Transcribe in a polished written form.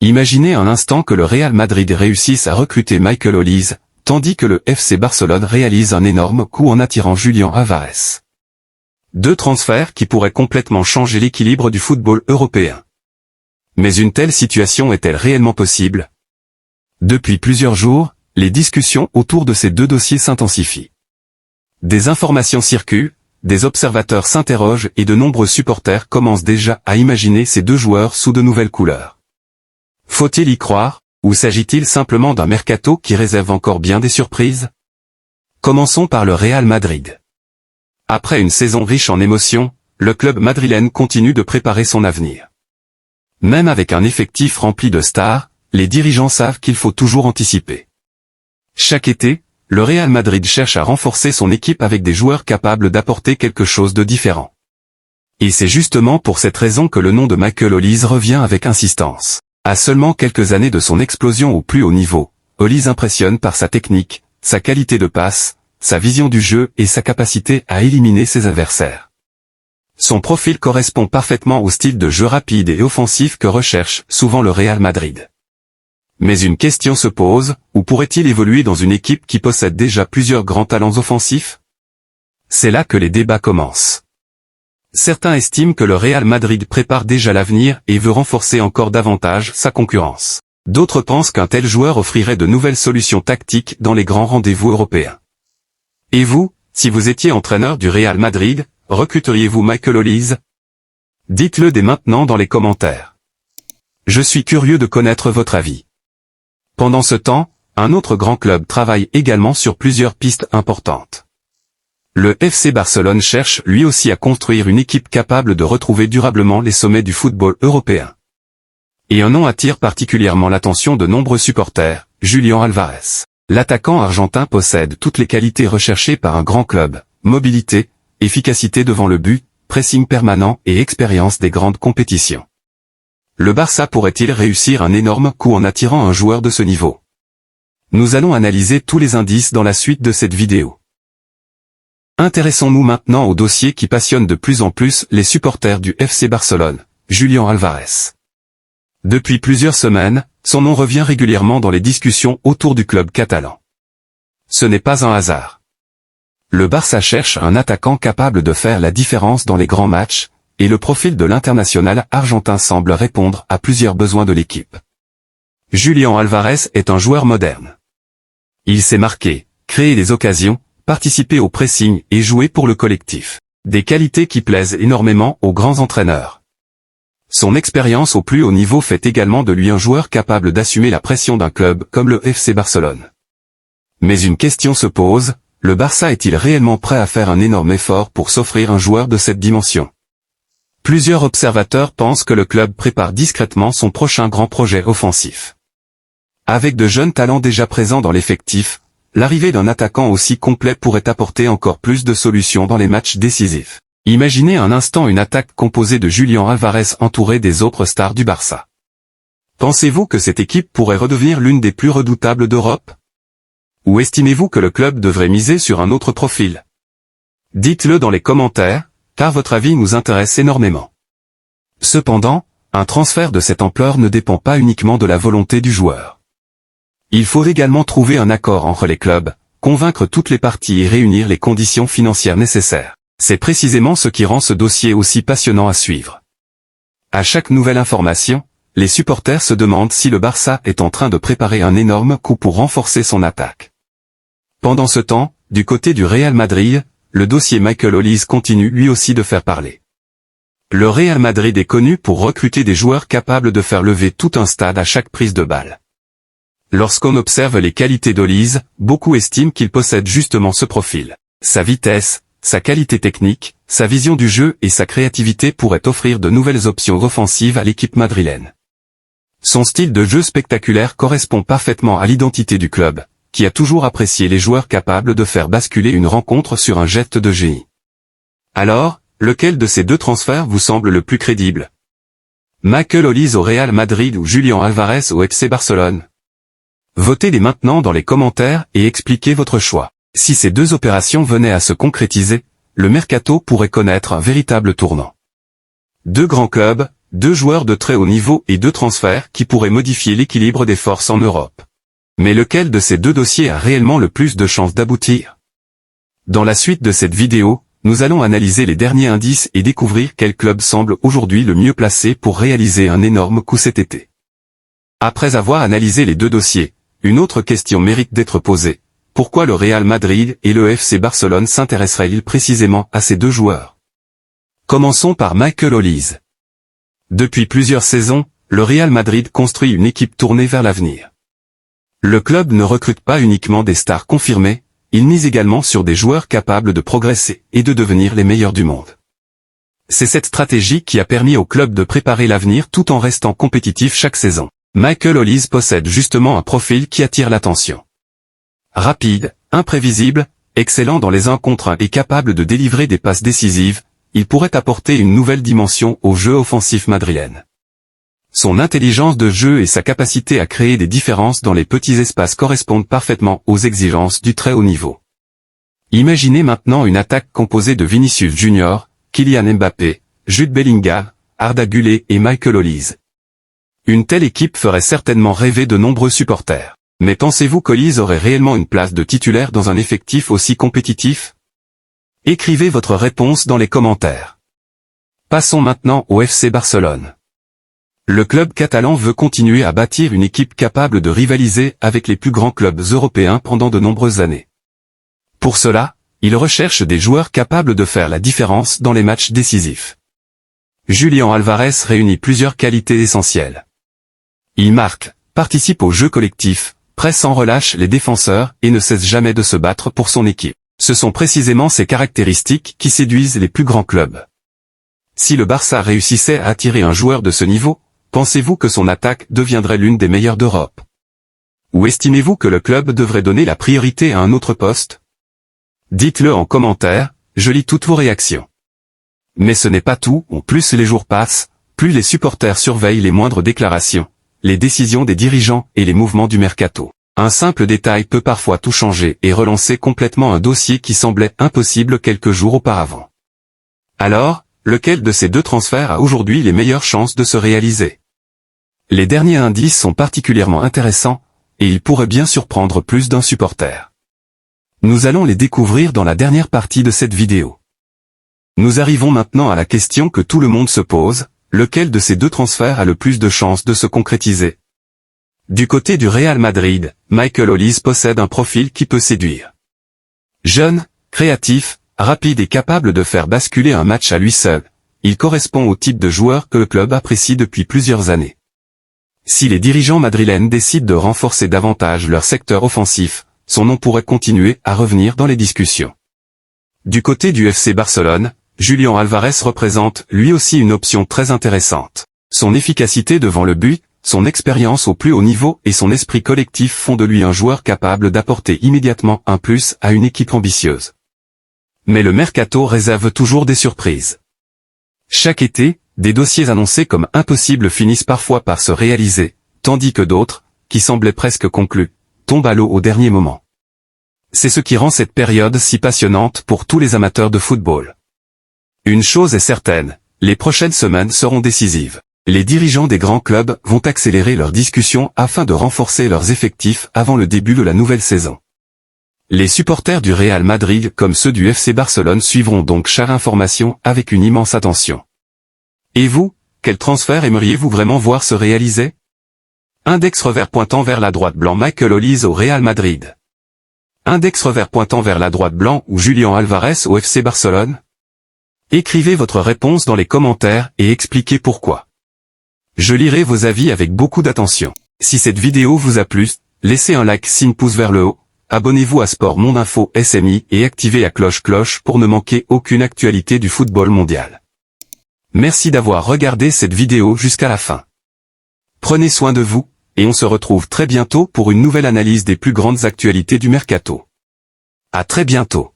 Imaginez un instant que le Real Madrid réussisse à recruter Michael Olise, tandis que le FC Barcelone réalise un énorme coup en attirant Julián Álvarez. Deux transferts qui pourraient complètement changer l'équilibre du football européen. Mais une telle situation est-elle réellement possible? Depuis plusieurs jours, les discussions autour de ces deux dossiers s'intensifient. Des informations circulent, des observateurs s'interrogent et de nombreux supporters commencent déjà à imaginer ces deux joueurs sous de nouvelles couleurs. Faut-il y croire, ou s'agit-il simplement d'un mercato qui réserve encore bien des surprises? Commençons par le Real Madrid. Après une saison riche en émotions, le club madrilène continue de préparer son avenir. Même avec un effectif rempli de stars, les dirigeants savent qu'il faut toujours anticiper. Chaque été, le Real Madrid cherche à renforcer son équipe avec des joueurs capables d'apporter quelque chose de différent. Et c'est justement pour cette raison que le nom de Michael Olise revient avec insistance. À seulement quelques années de son explosion au plus haut niveau, Olise impressionne par sa technique, sa qualité de passe, sa vision du jeu et sa capacité à éliminer ses adversaires. Son profil correspond parfaitement au style de jeu rapide et offensif que recherche souvent le Real Madrid. Mais une question se pose, où pourrait-il évoluer dans une équipe qui possède déjà plusieurs grands talents offensifs? C'est là que les débats commencent. Certains estiment que le Real Madrid prépare déjà l'avenir et veut renforcer encore davantage sa concurrence. D'autres pensent qu'un tel joueur offrirait de nouvelles solutions tactiques dans les grands rendez-vous européens. Et vous, si vous étiez entraîneur du Real Madrid, recruteriez-vous Michael Olise? Dites-le dès maintenant dans les commentaires. Je suis curieux de connaître votre avis. Pendant ce temps, un autre grand club travaille également sur plusieurs pistes importantes. Le FC Barcelone cherche lui aussi à construire une équipe capable de retrouver durablement les sommets du football européen. Et un nom attire particulièrement l'attention de nombreux supporters, Julián Álvarez. L'attaquant argentin possède toutes les qualités recherchées par un grand club, mobilité, efficacité devant le but, pressing permanent et expérience des grandes compétitions. Le Barça pourrait-il réussir un énorme coup en attirant un joueur de ce niveau? Nous allons analyser tous les indices dans la suite de cette vidéo. Intéressons-nous maintenant au dossier qui passionne de plus en plus les supporters du FC Barcelone, Julián Álvarez. Depuis plusieurs semaines, son nom revient régulièrement dans les discussions autour du club catalan. Ce n'est pas un hasard. Le Barça cherche un attaquant capable de faire la différence dans les grands matchs, et le profil de l'international argentin semble répondre à plusieurs besoins de l'équipe. Julián Álvarez est un joueur moderne. Il sait marquer, créer des occasions, participer au pressing et jouer pour le collectif. Des qualités qui plaisent énormément aux grands entraîneurs. Son expérience au plus haut niveau fait également de lui un joueur capable d'assumer la pression d'un club comme le FC Barcelone. Mais une question se pose, le Barça est-il réellement prêt à faire un énorme effort pour s'offrir un joueur de cette dimension? Plusieurs observateurs pensent que le club prépare discrètement son prochain grand projet offensif. Avec de jeunes talents déjà présents dans l'effectif, l'arrivée d'un attaquant aussi complet pourrait apporter encore plus de solutions dans les matchs décisifs. Imaginez un instant une attaque composée de Julián Álvarez entouré des autres stars du Barça. Pensez-vous que cette équipe pourrait redevenir l'une des plus redoutables d'Europe? Ou estimez-vous que le club devrait miser sur un autre profil? Dites-le dans les commentaires, car votre avis nous intéresse énormément. Cependant, un transfert de cette ampleur ne dépend pas uniquement de la volonté du joueur. Il faut également trouver un accord entre les clubs, convaincre toutes les parties et réunir les conditions financières nécessaires. C'est précisément ce qui rend ce dossier aussi passionnant à suivre. À chaque nouvelle information, les supporters se demandent si le Barça est en train de préparer un énorme coup pour renforcer son attaque. Pendant ce temps, du côté du Real Madrid, le dossier Michael Olise continue lui aussi de faire parler. Le Real Madrid est connu pour recruter des joueurs capables de faire lever tout un stade à chaque prise de balle. Lorsqu'on observe les qualités d'Olise, beaucoup estiment qu'il possède justement ce profil. Sa vitesse, sa qualité technique, sa vision du jeu et sa créativité pourraient offrir de nouvelles options offensives à l'équipe madrilène. Son style de jeu spectaculaire correspond parfaitement à l'identité du club, qui a toujours apprécié les joueurs capables de faire basculer une rencontre sur un jet de génie. Alors, lequel de ces deux transferts vous semble le plus crédible? Michael Olise au Real Madrid ou Julián Álvarez au FC Barcelone? Votez dès maintenant dans les commentaires et expliquez votre choix. Si ces deux opérations venaient à se concrétiser, le mercato pourrait connaître un véritable tournant. Deux grands clubs, 2 joueurs de très haut niveau et 2 transferts qui pourraient modifier l'équilibre des forces en Europe. Mais lequel de ces 2 dossiers a réellement le plus de chances d'aboutir? Dans la suite de cette vidéo, nous allons analyser les derniers indices et découvrir quel club semble aujourd'hui le mieux placé pour réaliser un énorme coup cet été. Après avoir analysé les 2 dossiers, une autre question mérite d'être posée. Pourquoi le Real Madrid et le FC Barcelone s'intéresseraient-ils précisément à ces 2 joueurs? Commençons par Michael Olise. Depuis plusieurs saisons, le Real Madrid construit une équipe tournée vers l'avenir. Le club ne recrute pas uniquement des stars confirmées, il mise également sur des joueurs capables de progresser et de devenir les meilleurs du monde. C'est cette stratégie qui a permis au club de préparer l'avenir tout en restant compétitif chaque saison. Michael Olise possède justement un profil qui attire l'attention. Rapide, imprévisible, excellent dans les 1 contre 1 et capable de délivrer des passes décisives, il pourrait apporter une nouvelle dimension au jeu offensif madrilène. Son intelligence de jeu et sa capacité à créer des différences dans les petits espaces correspondent parfaitement aux exigences du très haut niveau. Imaginez maintenant une attaque composée de Vinicius Junior, Kylian Mbappé, Jude Bellingham, Arda Güler et Michael Olise. Une telle équipe ferait certainement rêver de nombreux supporters. Mais pensez-vous qu'Olise aurait réellement une place de titulaire dans un effectif aussi compétitif? Écrivez votre réponse dans les commentaires. Passons maintenant au FC Barcelone. Le club catalan veut continuer à bâtir une équipe capable de rivaliser avec les plus grands clubs européens pendant de nombreuses années. Pour cela, il recherche des joueurs capables de faire la différence dans les matchs décisifs. Julián Álvarez réunit plusieurs qualités essentielles. Il marque, participe au jeu collectif, presse sans relâche les défenseurs et ne cesse jamais de se battre pour son équipe. Ce sont précisément ces caractéristiques qui séduisent les plus grands clubs. Si le Barça réussissait à attirer un joueur de ce niveau, pensez-vous que son attaque deviendrait l'une des meilleures d'Europe? Ou estimez-vous que le club devrait donner la priorité à un autre poste? Dites-le en commentaire, je lis toutes vos réactions. Mais ce n'est pas tout, plus les jours passent, plus les supporters surveillent les moindres déclarations, les décisions des dirigeants et les mouvements du mercato. Un simple détail peut parfois tout changer et relancer complètement un dossier qui semblait impossible quelques jours auparavant. Alors, lequel de ces 2 transferts a aujourd'hui les meilleures chances de se réaliser? Les derniers indices sont particulièrement intéressants, et ils pourraient bien surprendre plus d'un supporter. Nous allons les découvrir dans la dernière partie de cette vidéo. Nous arrivons maintenant à la question que tout le monde se pose, lequel de ces 2 transferts a le plus de chances de se concrétiser? Du côté du Real Madrid, Michael Olise possède un profil qui peut séduire. Jeune, créatif, rapide et capable de faire basculer un match à lui seul, il correspond au type de joueur que le club apprécie depuis plusieurs années. Si les dirigeants madrilènes décident de renforcer davantage leur secteur offensif, son nom pourrait continuer à revenir dans les discussions. Du côté du FC Barcelone, Julián Álvarez représente lui aussi une option très intéressante. Son efficacité devant le but, son expérience au plus haut niveau et son esprit collectif font de lui un joueur capable d'apporter immédiatement un plus à une équipe ambitieuse. Mais le mercato réserve toujours des surprises. Chaque été, des dossiers annoncés comme impossibles finissent parfois par se réaliser, tandis que d'autres, qui semblaient presque conclus, tombent à l'eau au dernier moment. C'est ce qui rend cette période si passionnante pour tous les amateurs de football. Une chose est certaine, les prochaines semaines seront décisives. Les dirigeants des grands clubs vont accélérer leurs discussions afin de renforcer leurs effectifs avant le début de la nouvelle saison. Les supporters du Real Madrid comme ceux du FC Barcelone suivront donc chaque information avec une immense attention. Et vous, quel transfert aimeriez-vous vraiment voir se réaliser? Index revers pointant vers la droite blanc Michael Olise au Real Madrid. Index revers pointant vers la droite blanc ou Julián Álvarez au FC Barcelone? Écrivez votre réponse dans les commentaires et expliquez pourquoi. Je lirai vos avis avec beaucoup d'attention. Si cette vidéo vous a plu, laissez un like signe pouce vers le haut, abonnez-vous à Sport Monde Info SMI et activez la cloche pour ne manquer aucune actualité du football mondial. Merci d'avoir regardé cette vidéo jusqu'à la fin. Prenez soin de vous, et on se retrouve très bientôt pour une nouvelle analyse des plus grandes actualités du mercato. À très bientôt.